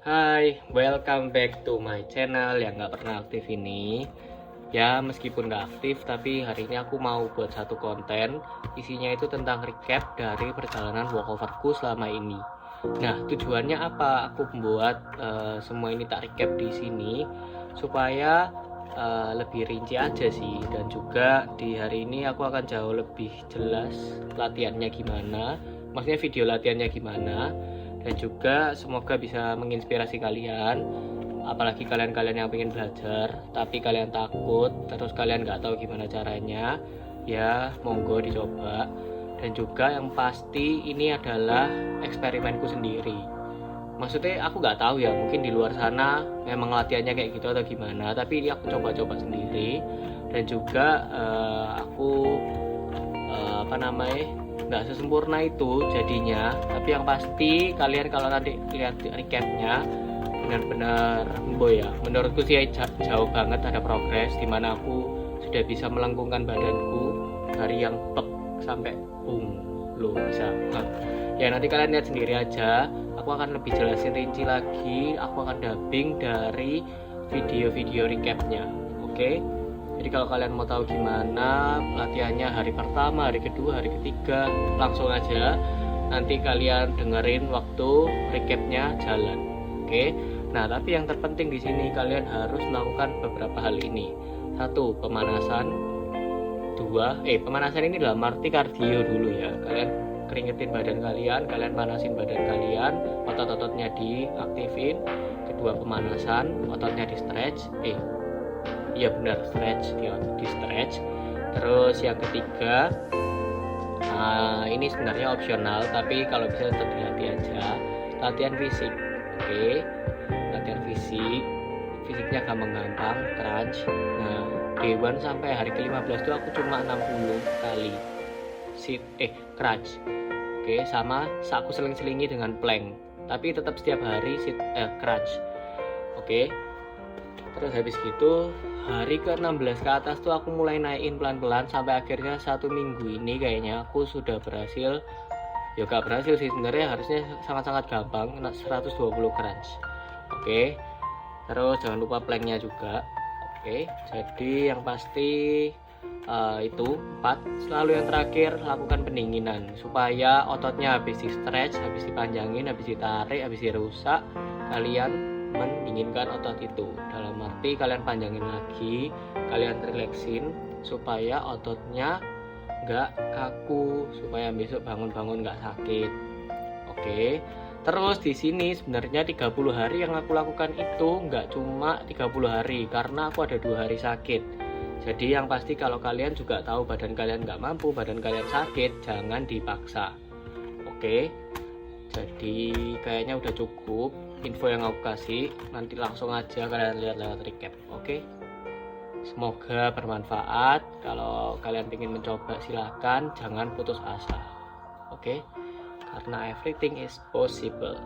Hai, welcome back to my channel yang nggak pernah aktif ini. Ya, meskipun nggak aktif, tapi hari ini aku mau buat satu konten. Isinya itu tentang recap dari perjalanan walkoverku selama ini. Nah, tujuannya apa? Aku membuat semua ini tak recap di sini supaya lebih rinci aja sih. Dan juga di hari ini aku akan jauh lebih jelas latihannya gimana. Maksudnya video latihannya gimana. Dan juga semoga bisa menginspirasi kalian, apalagi kalian-kalian yang pengen belajar tapi kalian takut, terus kalian nggak tahu gimana caranya, ya monggo dicoba. Dan juga yang pasti ini adalah eksperimenku sendiri. Maksudnya aku nggak tahu ya, mungkin di luar sana memang latihannya kayak gitu atau gimana, tapi ini aku coba-coba sendiri. Dan juga aku nggak sesempurna itu jadinya, tapi yang pasti kalian kalau nanti lihat recapnya benar-benar ya, menurutku sih jauh banget ada progres, dimana aku sudah bisa melengkungkan badanku dari yang plek sampai loh bisa. Ya nanti kalian lihat sendiri aja, aku akan lebih jelasin rinci lagi, aku akan dubbing dari video-video recapnya. Oke? Jadi kalau kalian mau tahu gimana latihannya hari pertama, hari kedua, hari ketiga, langsung aja nanti kalian dengerin waktu recapnya jalan. Oke. Nah, tapi yang terpenting di sini kalian harus melakukan beberapa hal ini. Satu, pemanasan. Dua, pemanasan ini dalam arti kardio dulu ya. Kalian keringetin badan kalian panasin badan kalian, otot-ototnya diaktifin. Kedua, pemanasan, ototnya di stretch. Iya benar, di stretch. Terus yang ketiga, ini sebenarnya opsional, tapi kalau bisa tetap dilatih aja, latihan fisik. Oke, latihan fisiknya gampang-gampang, crunch. Nah, day 1 sampai hari ke-15 itu aku cuma 60 kali crunch. Oke, sama aku seling-selingi dengan plank, tapi tetap setiap hari crunch. Oke. Terus habis gitu hari ke-16 ke atas tuh aku mulai naikin pelan-pelan sampai akhirnya 1 minggu ini kayaknya aku sudah berhasil. Ya gak berhasil sih sebenarnya, harusnya sangat-sangat gampang, 120 crunch. Oke. Terus jangan lupa planknya juga. Oke. Jadi yang pasti itu 4. Selalu yang terakhir lakukan pendinginan supaya ototnya habis di stretch, habis dipanjangin, habis ditarik, habis dirusak, kalian mendinginkan otot itu. Dalam arti kalian panjangin lagi, kalian relaksin supaya ototnya nggak kaku, supaya besok bangun-bangun nggak sakit. Oke. Terus di sini sebenarnya 30 hari yang aku lakukan itu nggak cuma 30 hari, karena aku ada 2 hari sakit. Jadi yang pasti kalau kalian juga tahu badan kalian nggak mampu, badan kalian sakit, jangan dipaksa. Oke. Jadi kayaknya udah cukup info yang aku kasih, nanti langsung aja kalian lihat lewat recap. Oke. Semoga bermanfaat. Kalau kalian ingin mencoba silakan, jangan putus asa. Oke. Karena everything is possible.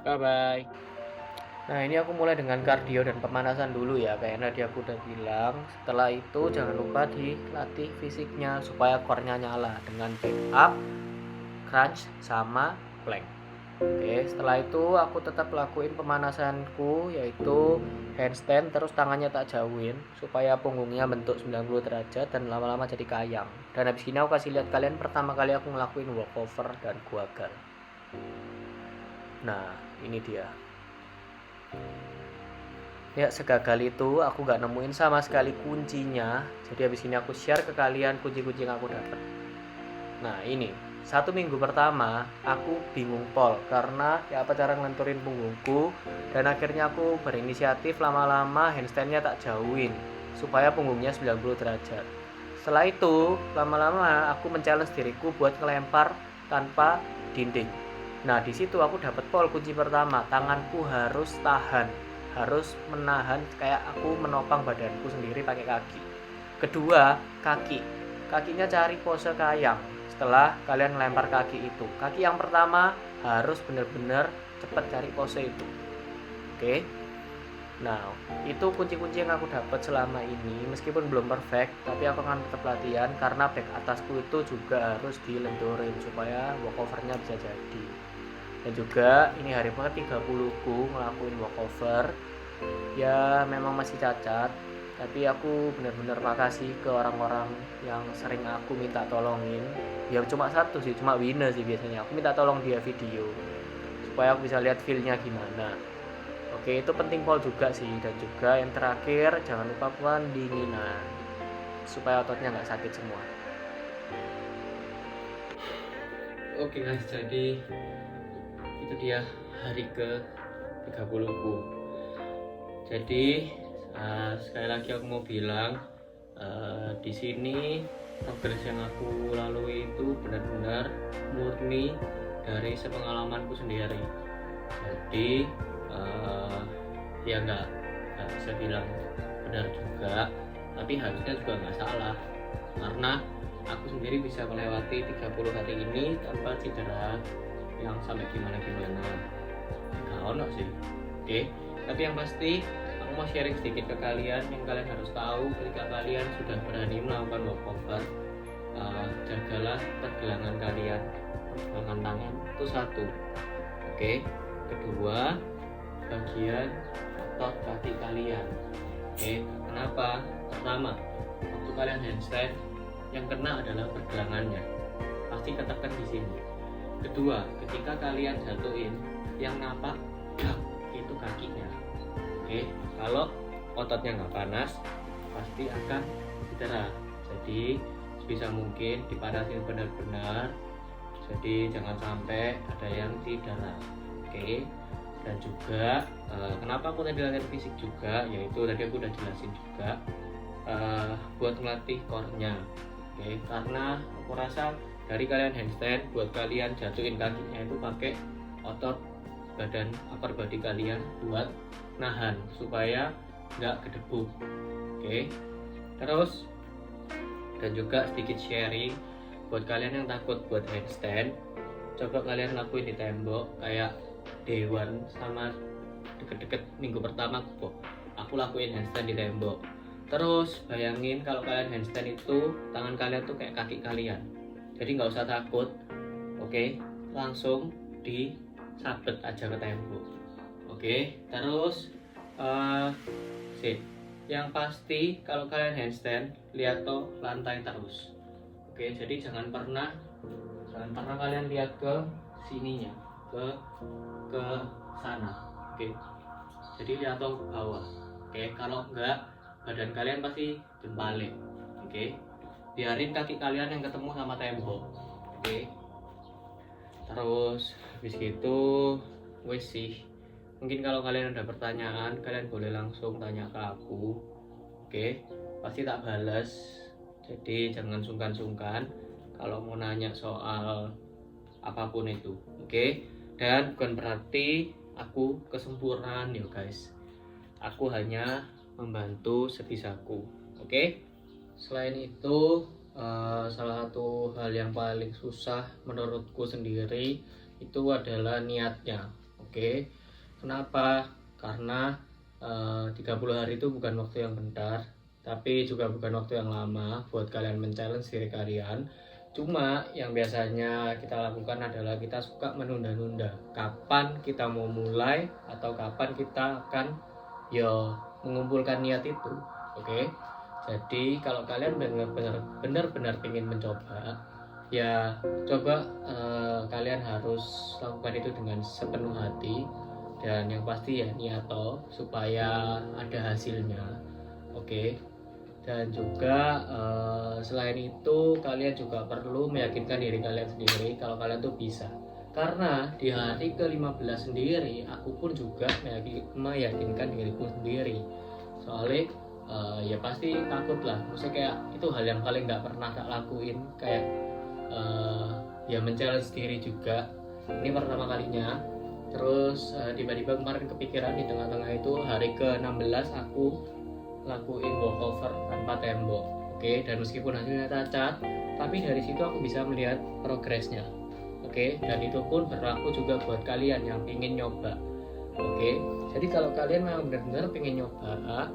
Bye bye. Nah, ini aku mulai dengan kardio dan pemanasan dulu ya, kayaknya tadi aku udah bilang. Setelah itu jangan lupa dilatih fisiknya supaya core-nya nyala dengan backup, crunch sama plank. Oke, setelah itu aku tetap lakuin pemanasanku, yaitu handstand, terus tangannya tak jauhin supaya punggungnya bentuk 90 derajat dan lama-lama jadi kayang. Dan habis ini aku kasih lihat kalian pertama kali aku ngelakuin walkover dan guagal. Nah, ini dia. Ya, segagal itu aku gak nemuin sama sekali kuncinya. Jadi habis ini aku share ke kalian kunci-kunci yang aku dapat. Nah, ini 1 minggu pertama aku bingung pol karena ya apa cara ngelenturin punggungku, dan akhirnya aku berinisiatif lama-lama handstandnya tak jauhin supaya punggungnya 90 derajat. Setelah itu lama-lama aku men-challenge diriku buat ngelempar tanpa dinding. Nah di situ aku dapat pol kunci pertama, tanganku harus tahan, harus menahan kayak aku menopang badanku sendiri pakai kaki. Kedua, kakinya cari pose kayang. Setelah kalian lempar kaki itu, kaki yang pertama harus benar-benar cepat cari pose itu. Oke. Nah, itu kunci-kunci yang aku dapat selama ini. Meskipun belum perfect, tapi aku akan tetap latihan karena back atasku itu juga harus dilenturin supaya walkovernya bisa jadi. Dan juga ini hari ke-30 ku ngelakuin walkover. Ya memang masih cacat, tapi aku benar-benar makasih ke orang-orang yang sering aku minta tolongin. Ya cuma satu sih, cuma Wina sih biasanya. Aku minta tolong dia video supaya aku bisa lihat feel-nya gimana. Oke, itu penting pol juga sih. Dan juga yang terakhir, jangan lupa pendinginan supaya ototnya nggak sakit semua. Oke guys, jadi itu dia hari ke-30 ku. Jadi sekali lagi aku mau bilang, di sini progres yang aku lalui itu benar-benar murni dari sepengalamanku sendiri. Jadi ya nggak bisa bilang benar juga, tapi harusnya juga nggak salah, karena aku sendiri bisa melewati 30 hari ini tanpa cedera yang sampai gimana-gimana. Nggak ono sih. Oke, tapi yang pasti aku mau sharing sedikit ke kalian yang kalian harus tahu ketika kalian sudah berani melakukan walkover. Jagalah pergelangan kalian, pergelangan tangan itu satu. Oke, kedua bagian otot kaki kalian. Oke, kenapa? Pertama, waktu kalian handstand yang kena adalah pergelangannya, pasti ketekan di sini. Kedua, ketika kalian jatuhin, yang napak itu kakinya. Oke, kalau ototnya nggak panas, pasti akan cedera. Jadi sebisa mungkin dipanasin benar-benar. Jadi jangan sampai ada yang cedera. Oke. Dan juga kenapa aku tadi latihan fisik juga, yaitu tadi aku udah jelasin juga buat melatih core-nya. Oke, karena aku rasa dari kalian handstand, buat kalian jatuhin kakinya itu pakai otot badan upper body kalian buat nahan supaya nggak gedebuk. Oke, terus dan juga sedikit sharing buat kalian yang takut buat handstand, coba kalian lakuin di tembok kayak Dewan sama deket-deket minggu pertama aku lakuin handstand di tembok. Terus bayangin kalau kalian handstand itu tangan kalian tuh kayak kaki kalian, jadi nggak usah takut. Oke, langsung disabet aja ke tembok. Oke, terus yang pasti kalau kalian handstand lihat tuh lantai terus. Oke, jadi jangan pernah kalian lihat ke sininya, ke sana. Oke, jadi lihat tuh ke bawah. Oke, kalau enggak badan kalian pasti terbalik. Oke, biarin kaki kalian yang ketemu sama tembok. Oke, terus habis gitu wes sih. Mungkin kalau kalian ada pertanyaan, kalian boleh langsung tanya ke aku. Oke, pasti tak balas. Jadi jangan sungkan-sungkan kalau mau nanya soal apapun itu. Oke, dan bukan berarti aku kesempurnaan ya guys. Aku hanya membantu sebisaku. Oke. Selain itu, salah satu hal yang paling susah menurutku sendiri itu adalah niatnya. Oke. Kenapa? Karena 30 hari itu bukan waktu yang bentar, tapi juga bukan waktu yang lama buat kalian men-challenge diri kalian. Cuma yang biasanya kita lakukan adalah kita suka menunda-nunda kapan kita mau mulai atau kapan kita akan mengumpulkan niat itu. Oke. Jadi kalau kalian benar-benar ingin mencoba, ya coba kalian harus lakukan itu dengan sepenuh hati, dan yang pasti ya niato supaya ada hasilnya. Oke. Dan juga selain itu kalian juga perlu meyakinkan diri kalian sendiri kalau kalian tuh bisa. Karena di hari ke-15 sendiri aku pun juga meyakinkan diriku sendiri. Soalnya ya pasti takut lah. Maksudnya kayak itu hal yang paling nggak pernah tak lakuin, kayak ya men-challenge diri juga. Ini pertama kalinya. Terus tiba-tiba kemarin kepikiran di tengah-tengah itu hari ke-16 aku lakuin walkover tanpa tembok. Oke, dan meskipun hasilnya cacat, tapi dari situ aku bisa melihat progresnya. Oke, dan itu pun berlaku juga buat kalian yang ingin nyoba. Oke, jadi kalau kalian memang benar-benar ingin nyoba,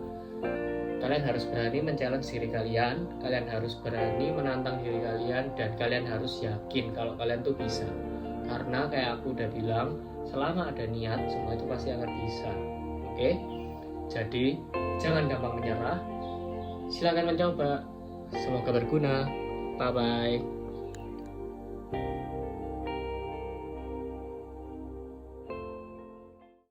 kalian harus berani men-challenge diri kalian, kalian harus berani menantang diri kalian, dan kalian harus yakin kalau kalian tuh bisa. karena kayak aku udah bilang, selama ada niat semua itu pasti akan bisa. Oke, jadi jangan gampang menyerah, silakan mencoba, semoga berguna. Bye bye.